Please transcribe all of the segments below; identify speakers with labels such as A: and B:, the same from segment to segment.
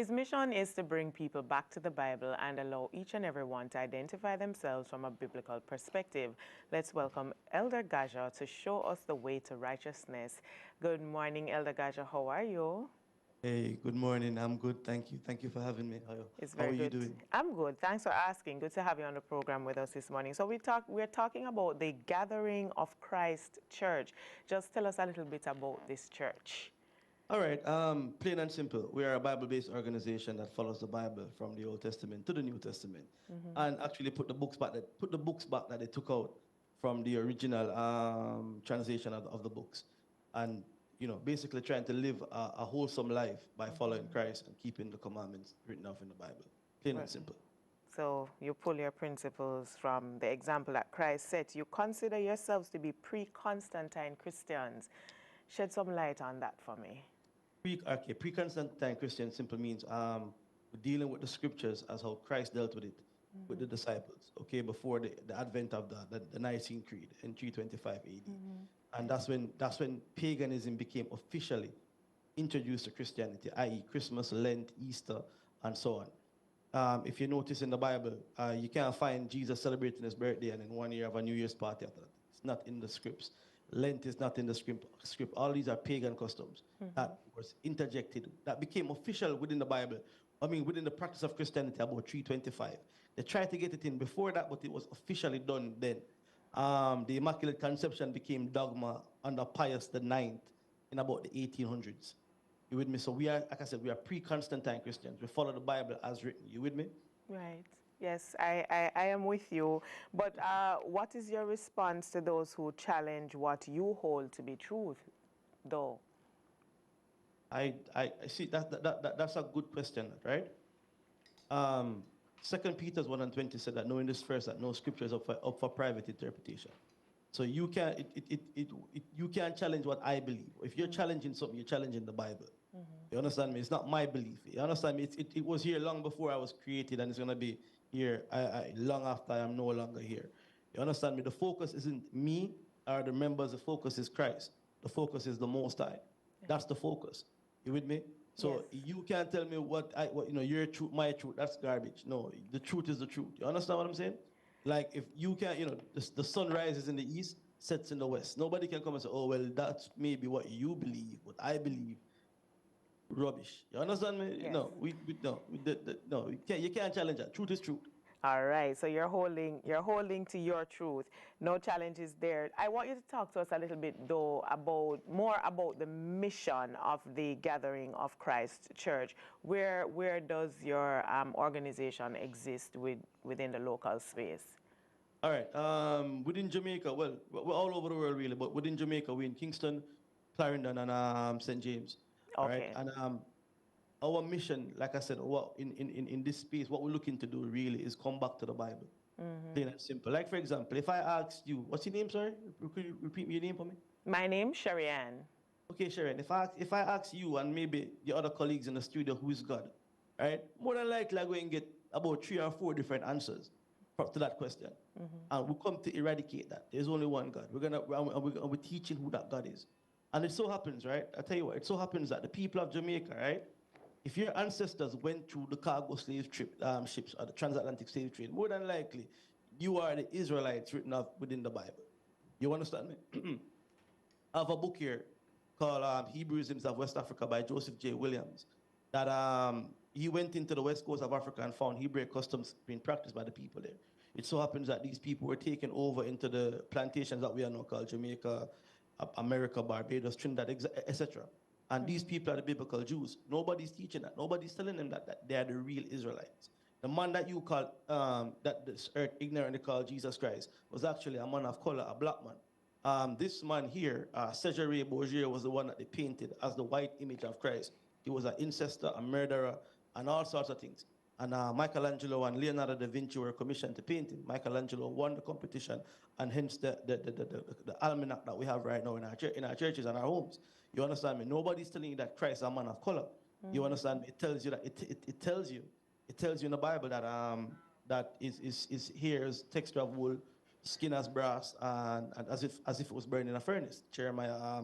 A: His mission is to bring people back to the Bible and allow each and every one to identify themselves from a biblical perspective. Let's welcome Elder Gaja to show us the way to righteousness. Good morning, Elder Gaja. How are you?
B: Hey, good morning. I'm good. Thank you. Thank you for having me.
A: It's
B: How
A: very
B: are you
A: good.
B: doing?
A: I'm good. Thanks for asking. Good to have you on the program with us this morning. So we're talking about the Gathering of Christ Church. Just tell us a little bit about this church.
B: All right. Plain and simple. We are a Bible-based organization that follows the Bible from the Old Testament to the New Testament, and actually put the books back that they took out from the original translation of the books, and basically trying to live a wholesome life by following Christ and keeping the commandments written off in the Bible. Plain and
A: Right.
B: simple.
A: So you pull your principles from the example that Christ set. You consider yourselves to be pre-Constantine Christians. Shed some light on that for me.
B: Pre-Constantine Christian simply means we're dealing with the scriptures as how Christ dealt with it with the disciples, okay, before the advent of the Nicene Creed in 325 AD. And that's when paganism became officially introduced to Christianity, i.e., Christmas, Lent, Easter, and so on. If you notice in the Bible, you can't find Jesus celebrating his birthday and in 1 year have a New Year's party after that. It's not in the scripts. Lent is not in the script. All these are pagan customs that was interjected, that became official within the Bible. I mean, within the practice of Christianity about 325. They tried to get it in before that, but it was officially done then. The Immaculate Conception became dogma under Pius the Ninth in about the 1800s. You with me? So we are, like I said, we are pre-Constantine Christians. We follow the Bible as written. You with me?
A: Right. Yes, I am with you. But what is your response to those who challenge what you hold to be truth, though?
B: I see that's a good question, right? Second Peter's 1 and 20 said that knowing this first, that no scripture is up for private interpretation. So you you can't challenge what I believe. If you're challenging something, you're challenging the Bible. You understand me? It's not my belief. You understand me? It was here long before I was created, and it's gonna be here long after I am no longer here. You understand me? The focus isn't me or the members. The focus is Christ. The focus is the Most High. That's the focus. You with me?
A: Yes.
B: So you can't tell me what your truth, my truth. That's garbage. No, the truth is the truth. You understand what I'm saying? Like if you can't, the sun rises in the east, sets in the west. Nobody can come and say, oh well, that's maybe what you believe, what I believe. Rubbish. You understand me?
A: Yes.
B: No, no, you can't challenge that. Truth is truth.
A: All right. So you're holding to your truth. No challenges there. I want you to talk to us a little bit though about the mission of the Gathering of Christ Church. Where does your organization exist within the local space?
B: All right. Within Jamaica, well, we're all over the world really, but within Jamaica, we're in Kingston, Clarendon, and St. James. All right.
A: Okay.
B: And our mission, like I said, what in this space, what we're looking to do really is come back to the Bible. Plain and simple. Like for example, if I asked you, what's your name, sorry? Could you repeat your name for me?
A: My name's Sherry-Ann.
B: Okay, Sharon. If I ask you and maybe the other colleagues in the studio who is God, right? More than likely I'm going to get about 3 or 4 different answers to that question. And we come to eradicate that. There's only one God. We're teaching who that God is. And it so happens, right? I tell you what, it so happens that the people of Jamaica, right? If your ancestors went through the cargo slave ships or the transatlantic slave trade, more than likely you are the Israelites written up within the Bible. You understand me? I have a book here called Hebrews of West Africa by Joseph J. Williams. That he went into the west coast of Africa and found Hebrew customs being practiced by the people there. It so happens that these people were taken over into the plantations that we are now called Jamaica, America, Barbados, Trinidad, etc. And these people are the biblical Jews. Nobody's teaching that. Nobody's telling them that they are the real Israelites. The man that you call, that this earth ignorantly called Jesus Christ, was actually a man of color, a black man. This man here, Cesare Borgia, was the one that they painted as the white image of Christ. He was an incester, a murderer, and all sorts of things. And Michelangelo and Leonardo da Vinci were commissioned to paint him. Michelangelo won the competition, and hence the almanac that we have right now in our churches and our homes. You understand me? Nobody's telling you that Christ is a man of color. You understand me? It tells you that it tells you in the Bible that that is hair is texture of wool, skin as brass, and as if it was burned in a furnace. Jeremiah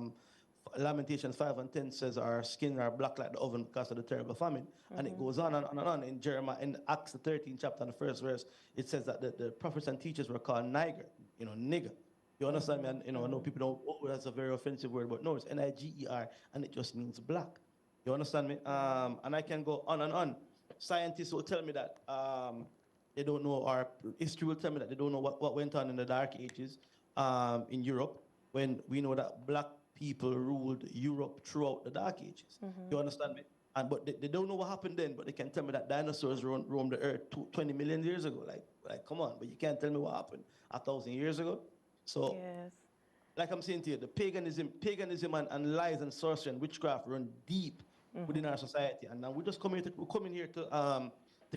B: Lamentations 5 and 10 says our skin are black like the oven because of the terrible famine. And it goes on and on and on. In Jeremiah, in Acts the 13th chapter and the first verse, it says that the prophets and teachers were called niger, nigger. You understand me? And I know people don't, oh, that's a very offensive word, but no, it's Niger, and it just means black. You understand me? And I can go on and on. Scientists will tell me that they don't know, or history will tell me that they don't know what went on in the Dark Ages in Europe, when we know that black people ruled Europe throughout the Dark Ages. You understand me? But they don't know what happened then, but they can tell me that dinosaurs roamed the earth 20 million years ago. Like, come on, but you can't tell me what happened 1,000 years ago. So,
A: Yes.
B: like I'm saying to you, the paganism and lies and sorcery and witchcraft run deep within our society. And now we're coming here to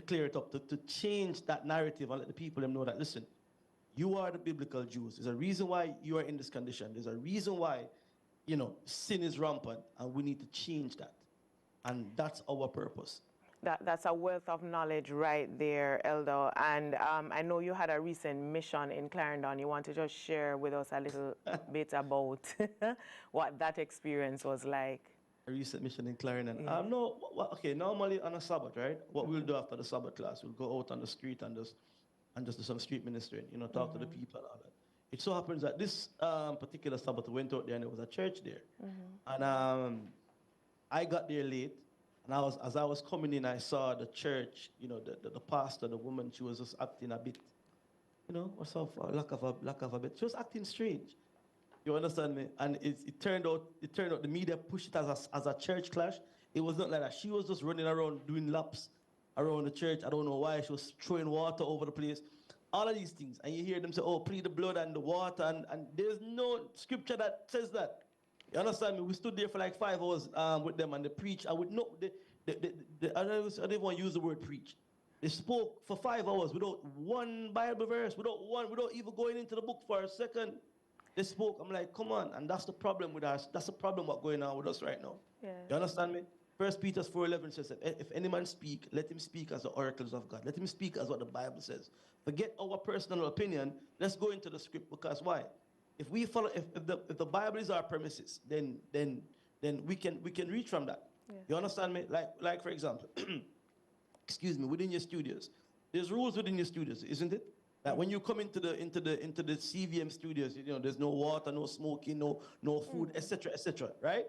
B: clear it up, to change that narrative and let the people know that, listen, you are the biblical Jews. There's a reason why you are in this condition. There's a reason why, sin is rampant, and we need to change that. And that's our purpose.
A: That's a wealth of knowledge right there, Elder. And I know you had a recent mission in Clarendon. You want to just share with us a little bit about what that experience was like?
B: A recent mission in Clarendon.
A: Yeah.
B: No, okay, normally on a Sabbath, right? What we'll do after the Sabbath class, we'll go out on the street and just do some street ministering, talk to the people and all that. It so happens that this particular Sabbath, we went out there and there was a church there. And I got there late. And as I was coming in, I saw the church, the pastor, the woman, she was just acting a bit, what's up, lack of a bit. She was acting strange. You understand me? And it turned out the media pushed it as a church clash. It was not like that. She was just running around doing laps around the church. I don't know why. She was throwing water over the place. All of these things. And you hear them say, oh, plead the blood and the water. And there's no scripture that says that. You understand me? We stood there for like 5 hours with them, and they preached. I would know. I don't want to use the word preach. They spoke for 5 hours without one Bible verse, without even going into the book for a second. They spoke. I'm like, come on. And that's the problem with us. That's the problem what's going on with us right now.
A: Yeah.
B: You understand me? 1 Peter 4:11 says, if any man speak, let him speak as the oracles of God. Let him speak as what the Bible says. Forget our personal opinion. Let's go into the script, because why? If we follow, if the Bible is our premises, then we can reach from that.
A: Yeah.
B: You understand me? Like for example, excuse me, within your studios, there's rules within your studios, isn't it? That when you come into the CVM studios, there's no water, no smoking, no food, etc., right?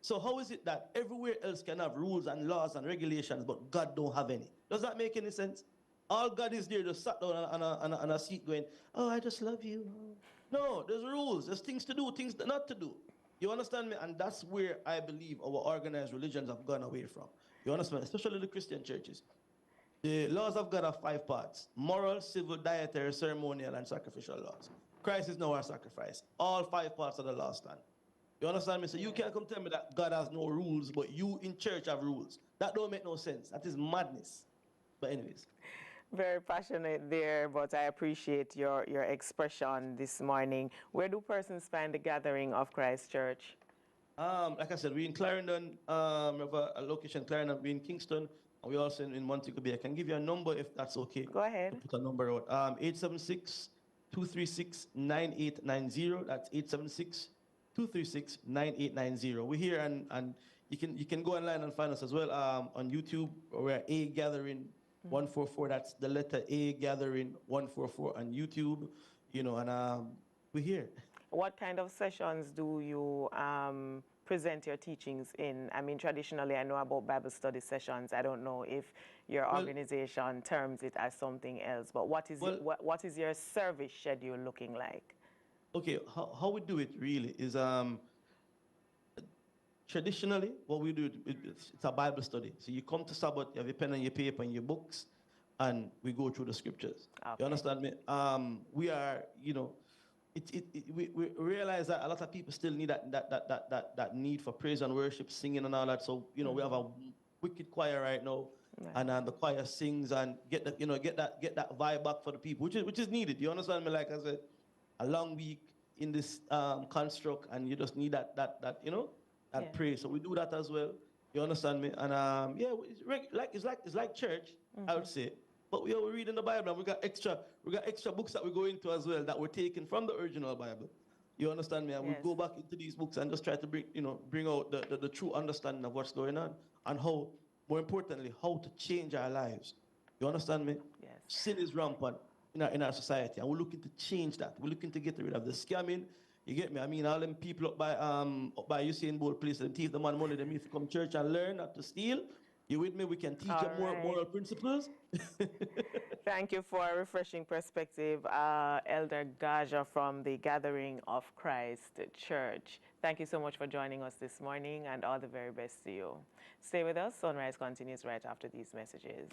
B: So how is it that everywhere else can have rules and laws and regulations, but God don't have any? Does that make any sense? All God is there just sat down on a seat going, oh, I just love you. No, there's rules. There's things to do, things not to do. You understand me? And that's where I believe our organized religions have gone away from. You understand? Especially the Christian churches. The laws of God have 5 parts: moral, civil, dietary, ceremonial, and sacrificial laws. Christ is now our sacrifice. All 5 parts of the law stand. You understand me? So you can't come tell me that God has no rules, but you in church have rules. That don't make no sense. That is madness. But anyways.
A: Very passionate there, but I appreciate your expression this morning. Where do persons find the gathering of Christ Church?
B: Like I said, we're in Clarendon. We have a location in Clarendon. We're in Kingston. And we're also in Montego Bay. I can give you a number if that's okay.
A: Go ahead.
B: To put a number out. 876-236-9890. That's 876-236-9890. We're here, and you can go online and find us as well on YouTube. We're A Gathering 144. That's the letter A Gathering 144 on YouTube. And we're here.
A: What kind of sessions do you present your teachings in? I mean, traditionally, I know about Bible study sessions. I don't know if your organization terms it as something else, but what is your service schedule looking like?
B: Okay, how we do it really is traditionally what we do, it's a Bible study. So you come to Sabbath, you have your pen and your paper and your books, and we go through the scriptures. Okay. You understand me? We are, we realize that a lot of people still need that need for praise and worship, singing and all that. So we have a wicked choir right now, right. And the choir sings and get that vibe back for the people, which is needed. You understand me? Like I said, a long week in this construct, and you just need that praise. So we do that as well. You understand me? And it's like church, I would say. But we're reading the Bible, and we got extra books that we go into as well that were taken from the original Bible. You understand me? And we
A: Yes.
B: go back into these books and just try to bring, bring out the true understanding of what's going on and how, more importantly, how to change our lives. You understand me?
A: Yes.
B: Sin is rampant in our society, and we're looking to change that. We're looking to get rid of the scamming. You get me? I mean, all them people up by Usain Bolt place, them teach the man money, them need to come church and learn not to steal. You with me? We can teach
A: All
B: them more
A: right.
B: moral principles.
A: Thank you for a refreshing perspective, Elder Gaja from the Gathering of Christ Church. Thank you so much for joining us this morning, and all the very best to you. Stay with us. Sunrise continues right after these messages.